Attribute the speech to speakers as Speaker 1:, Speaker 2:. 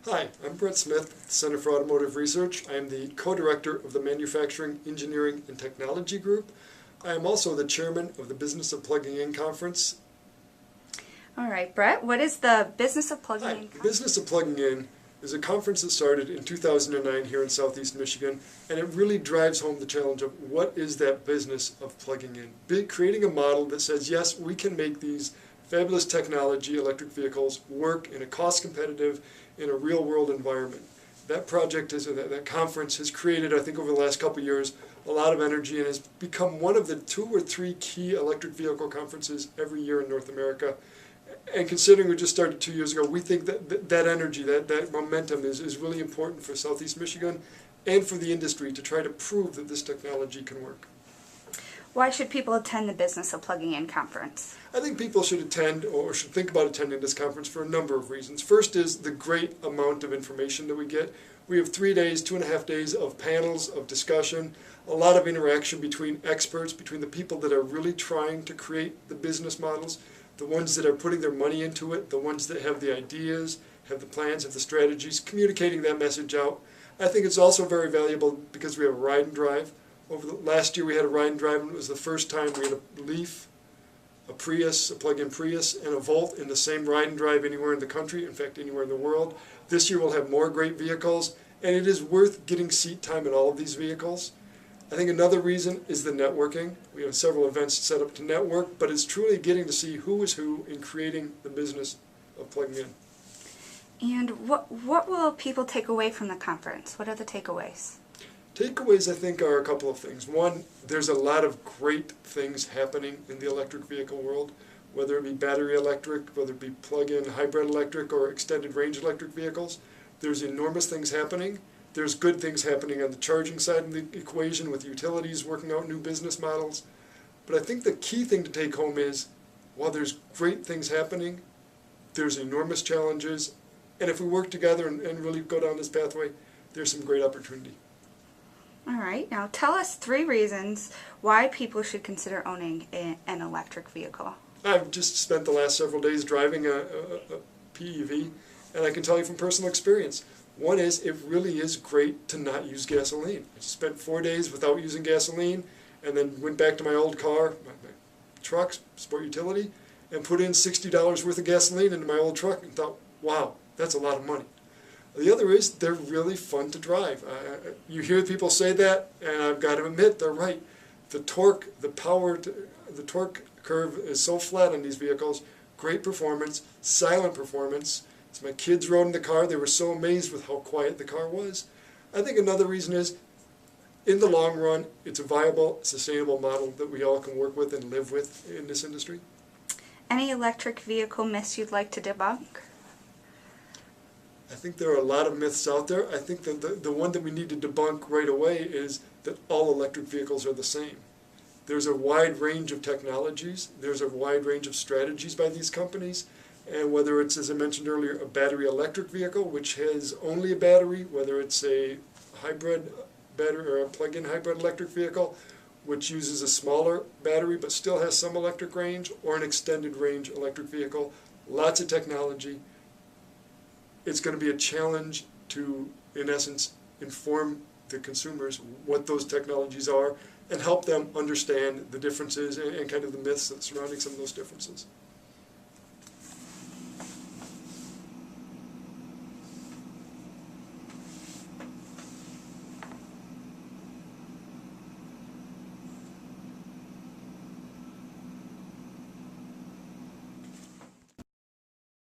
Speaker 1: Hi, I'm Brett Smith with the Center for Automotive Research. I am the co-director of the Manufacturing, Engineering, and Technology Group. I am also the chairman of the Business of Plugging In Conference.
Speaker 2: All right, Brett, what is the Business of Plugging In?
Speaker 1: The Business of Plugging In is a conference that started in 2009 here in Southeast Michigan, and it really drives home the challenge of what is that business of plugging in. Creating a model that says, yes, we can make these fabulous technology electric vehicles work in a cost-competitive, in a real-world environment. That project, that conference has created, I think over the last couple of years, a lot of energy and has become one of the 2 or 3 key electric vehicle conferences every year in North America. And considering we just started 2 years ago, we think that energy, that momentum is really important for Southeast Michigan and for the industry to try to prove that this technology can work.
Speaker 2: Why should people attend the Business of Plugging In conference?
Speaker 1: I think people should attend or should think about attending this conference for a number of reasons. First is the great amount of information that we get. We have 3 days, 2.5 days of panels, of discussion, a lot of interaction between experts, between the people that are really trying to create the business models, the ones that are putting their money into it, the ones that have the ideas, have the plans, have the strategies, communicating that message out. I think it's also very valuable because we have a ride and drive. Last year we had a ride and drive, and it was the first time we had a Leaf, a Prius, a plug-in Prius, and a Volt in the same ride and drive anywhere in the country, in fact anywhere in the world. This year we'll have more great vehicles, and it is worth getting seat time in all of these vehicles. I think another reason is the networking. We have several events set up to network, but it's truly getting to see who is who in creating the business of plugging in.
Speaker 2: And what will people take away from the conference? What are the takeaways?
Speaker 1: Takeaways, I think, are a couple of things. One, there's a lot of great things happening in the electric vehicle world, whether it be battery electric, whether it be plug-in hybrid electric or extended range electric vehicles. There's enormous things happening. There's good things happening on the charging side of the equation with utilities working out new business models. But I think the key thing to take home is, while there's great things happening, there's enormous challenges, and if we work together and really go down this pathway, there's some great opportunity.
Speaker 2: All right, now tell us 3 reasons why people should consider owning an electric vehicle.
Speaker 1: I've just spent the last several days driving a PEV, and I can tell you from personal experience. One is, it really is great to not use gasoline. I just spent 4 days without using gasoline, and then went back to my old car, my truck, sport utility, and put in $60 worth of gasoline into my old truck and thought, wow, that's a lot of money. The other is, they're really fun to drive. You hear people say that, and I've got to admit, they're right. The torque, the power, the torque curve is so flat on these vehicles. Great performance, silent performance. As my kids rode in the car, they were so amazed with how quiet the car was. I think another reason is, in the long run, it's a viable, sustainable model that we all can work with and live with in this industry.
Speaker 2: Any electric vehicle myths you'd like to debunk?
Speaker 1: I think there are a lot of myths out there. I think that the one that we need to debunk right away is that all electric vehicles are the same. There's a wide range of technologies. There's a wide range of strategies by these companies. And whether it's, as I mentioned earlier, a battery electric vehicle, which has only a battery, whether it's a hybrid battery or a plug-in hybrid electric vehicle, which uses a smaller battery but still has some electric range, or an extended range electric vehicle, lots of technology. It's going to be a challenge to, in essence, inform the consumers what those technologies are and help them understand the differences and kind of the myths that surrounding some of those differences.